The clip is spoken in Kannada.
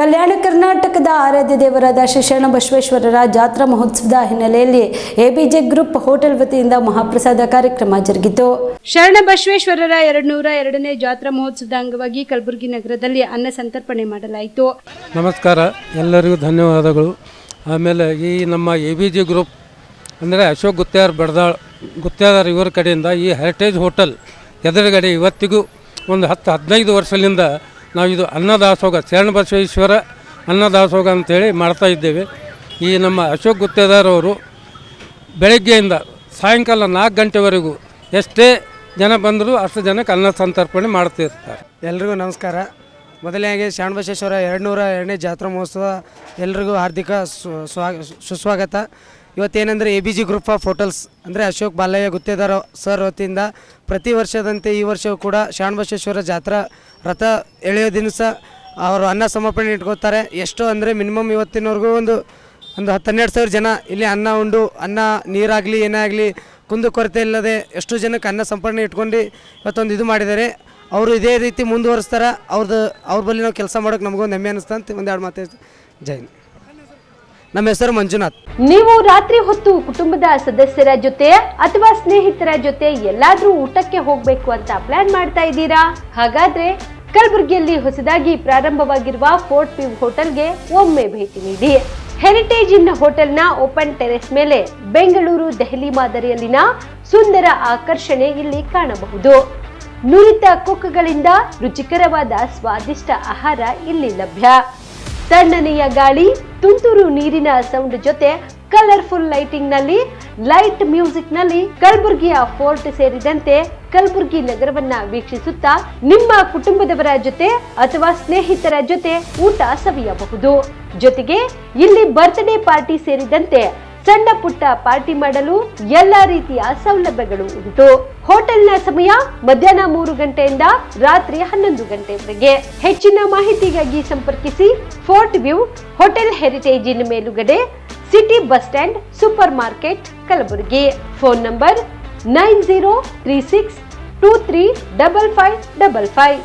ಕಲ್ಯಾಣ ಕರ್ನಾಟಕದ ಆರಾಧ್ಯ ದೇವರಾದ ಶ್ರೀ ಶರಣ ಬಸವೇಶ್ವರರ ಜಾತ್ರಾ ಮಹೋತ್ಸವದ ಹಿನ್ನೆಲೆಯಲ್ಲಿ ಎಬಿಜೆ ಗ್ರೂಪ್ ಹೋಟೆಲ್ ವತಿಯಿಂದ ಮಹಾಪ್ರಸಾದ ಕಾರ್ಯಕ್ರಮ ಜರುಗಿತು. ಶರಣ ಬಸವೇಶ್ವರರ 202ನೇ ಜಾತ್ರಾ ಮಹೋತ್ಸವದ ಅಂಗವಾಗಿ ಕಲಬುರಗಿ ನಗರದಲ್ಲಿ ಅನ್ನ ಸಂತರ್ಪಣೆ ಮಾಡಲಾಯಿತು. ನಮಸ್ಕಾರ, ಎಲ್ಲರಿಗೂ ಧನ್ಯವಾದಗಳು. ಆಮೇಲೆ ಈ ನಮ್ಮ ಎಬಿಜೆ ಗ್ರೂಪ್ ಅಂದರೆ ಅಶೋಕ್ ಗುತ್ತೇದಾರ್ ಇವರ ಕಡೆಯಿಂದ ಈ ಹೆರಿಟೇಜ್ ಹೋಟೆಲ್ ಎದುರುಗಡೆ ಇವತ್ತಿಗೂ ಒಂದು 10-15 ವರ್ಷದಿಂದ ನಾವು ಇದು ಅನ್ನದಾಸೋಗ, ಶರಣ ಬಸವೇಶ್ವರ ಅನ್ನದಾಸೋಗ ಅಂತೇಳಿ ಮಾಡ್ತಾ ಇದ್ದೇವೆ. ಈ ನಮ್ಮ ಅಶೋಕ್ ಗುತ್ತೇದಾರ್ ಅವರು ಬೆಳಗ್ಗೆಯಿಂದ ಸಾಯಂಕಾಲ 4 ಗಂಟೆವರೆಗೂ ಎಷ್ಟೇ ಜನ ಬಂದರೂ ಅಷ್ಟು ಜನಕ್ಕೆ ಅನ್ನ ಸಂತರ್ಪಣೆ ಮಾಡ್ತಿರ್ತಾರೆ. ಎಲ್ರಿಗೂ ನಮಸ್ಕಾರ. ಮೊದಲನೇಗೆ ಶರಣ ಬಸವೇಶ್ವರ 202ನೇ ಜಾತ್ರಾ ಮಹೋತ್ಸವ ಎಲ್ರಿಗೂ ಹಾರ್ದಿಕ ಸುಸ್ವಾಗತ. ಇವತ್ತೇನೆಂದರೆ ಎಬಿಜೆ ಗ್ರೂಪ್ ಆಫ್ ಹೋಟೆಲ್ಸ್ ಅಂದರೆ ಅಶೋಕ್ ಬಾಲಯ್ಯ ಗುತ್ತೇದಾರ್ ಸರ್ ವತಿಯಿಂದ ಪ್ರತಿ ವರ್ಷದಂತೆ ಈ ವರ್ಷವೂ ಕೂಡ ಶರಣ ಬಸವೇಶ್ವರ ಜಾತ್ರಾ ರಥ ಎಳೆಯೋ ದಿವಸ ಅವರು ಅನ್ನ ಸಮರ್ಪಣೆ ಇಟ್ಕೋತಾರೆ. ಎಷ್ಟು ಅಂದರೆ ಮಿನಿಮಮ್ ಇವತ್ತಿನವರೆಗೂ ಒಂದು 10-12 ಸಾವಿರ ಜನ ಇಲ್ಲಿ ಅನ್ನ ಉಂಡು, ಅನ್ನ ನೀರಾಗಲಿ ಏನೇ ಆಗಲಿ ಕುಂದು ಕೊರತೆ ಇಲ್ಲದೆ ಎಷ್ಟು ಜನಕ್ಕೆ ಅನ್ನ ಸಂಪರ್ಣೆ ಇಟ್ಕೊಂಡು ಇವತ್ತೊಂದು ಇದು ಮಾಡಿದ್ದಾರೆ. ಅವರು ಇದೇ ರೀತಿ ಮುಂದುವರಿಸ್ತಾರೆ. ಅವ್ರ ಬಳಿ ನಾವು ಕೆಲಸ ಮಾಡೋಕೆ ನಮಗೊಂದು ಹೆಮ್ಮೆ ಅನ್ನಿಸ್ತಾ ಅಂತ ಒಂದೆರಡು ಮಾತು ಜೈ ಹಿಂದ್. ನಮ್ಮ ಹೆಸರು ಮಂಜುನಾಥ್. ನೀವು ರಾತ್ರಿ ಹೊತ್ತು ಕುಟುಂಬದ ಸದಸ್ಯರ ಜೊತೆ ಅಥವಾ ಸ್ನೇಹಿತರ ಜೊತೆ ಎಲ್ಲಾದ್ರೂ ಊಟಕ್ಕೆ ಹೋಗ್ಬೇಕು ಅಂತ ಪ್ಲಾನ್ ಮಾಡ್ತಾ ಇದ್ದೀರಾ? ಹಾಗಾದ್ರೆ ಕಲಬುರಗಿಯಲ್ಲಿ ಹೊಸದಾಗಿ ಪ್ರಾರಂಭವಾಗಿರುವ ಫೋರ್ಟ್ ವ್ಯೂ ಹೋಟೆಲ್ಗೆ ಒಮ್ಮೆ ಭೇಟಿ ನೀಡಿ. ಹೆರಿಟೇಜ್ ಇನ್ ಹೋಟೆಲ್ನ ಓಪನ್ ಟೆರೆಸ್ ಮೇಲೆ ಬೆಂಗಳೂರು ದೆಹಲಿ ಮಾದರಿಯಲ್ಲಿನ ಸುಂದರ ಆಕರ್ಷಣೆ ಇಲ್ಲಿ ಕಾಣಬಹುದು. ನುರಿತ ಕುಕ್ಗಳಿಂದ ರುಚಿಕರವಾದ ಸ್ವಾದಿಷ್ಟ ಆಹಾರ ಇಲ್ಲಿ ಲಭ್ಯ. ತಣ್ಣನೆಯ ಗಾಳಿ, ತುಂತುರು ನೀರಿನ ಸೌಂಡ್ ಜೊತೆ ಕಲರ್ಫುಲ್ ಲೈಟಿಂಗ್ ನಲ್ಲಿ, ಲೈಟ್ ಮ್ಯೂಸಿಕ್ ನಲ್ಲಿ ಕಲಬುರಗಿಯ ಫೋರ್ಟ್ ಸೇರಿದಂತೆ ಕಲಬುರಗಿ ನಗರವನ್ನ ವೀಕ್ಷಿಸುತ್ತಾ ನಿಮ್ಮ ಕುಟುಂಬದವರ ಜೊತೆ ಅಥವಾ ಸ್ನೇಹಿತರ ಜೊತೆ ಊಟ ಸವಿಯಬಹುದು. ಜೊತೆಗೆ ಇಲ್ಲಿ ಬರ್ತ್ಡೇ ಪಾರ್ಟಿ ಸೇರಿದಂತೆ ಸಣ್ಣ ಪುಟ್ಟ ಪಾರ್ಟಿ ಮಾಡಲು ಎಲ್ಲಾ ರೀತಿಯ ಸೌಲಭ್ಯಗಳು ಉಂಟು. ಹೋಟೆಲ್ನ ಸಮಯ ಮಧ್ಯಾಹ್ನ 3 ಗಂಟೆಯಿಂದ ರಾತ್ರಿ 11 ಗಂಟೆವರೆಗೆ. ಹೆಚ್ಚಿನ ಮಾಹಿತಿಗಾಗಿ ಸಂಪರ್ಕಿಸಿ ಫೋರ್ಟ್ ವ್ಯೂ ಹೋಟೆಲ್, ಹೆರಿಟೇಜ್ ಇನ್ ಮೇಲುಗಡೆ, city bus stand, super market, Kalaburagi. Phone number 9036235555.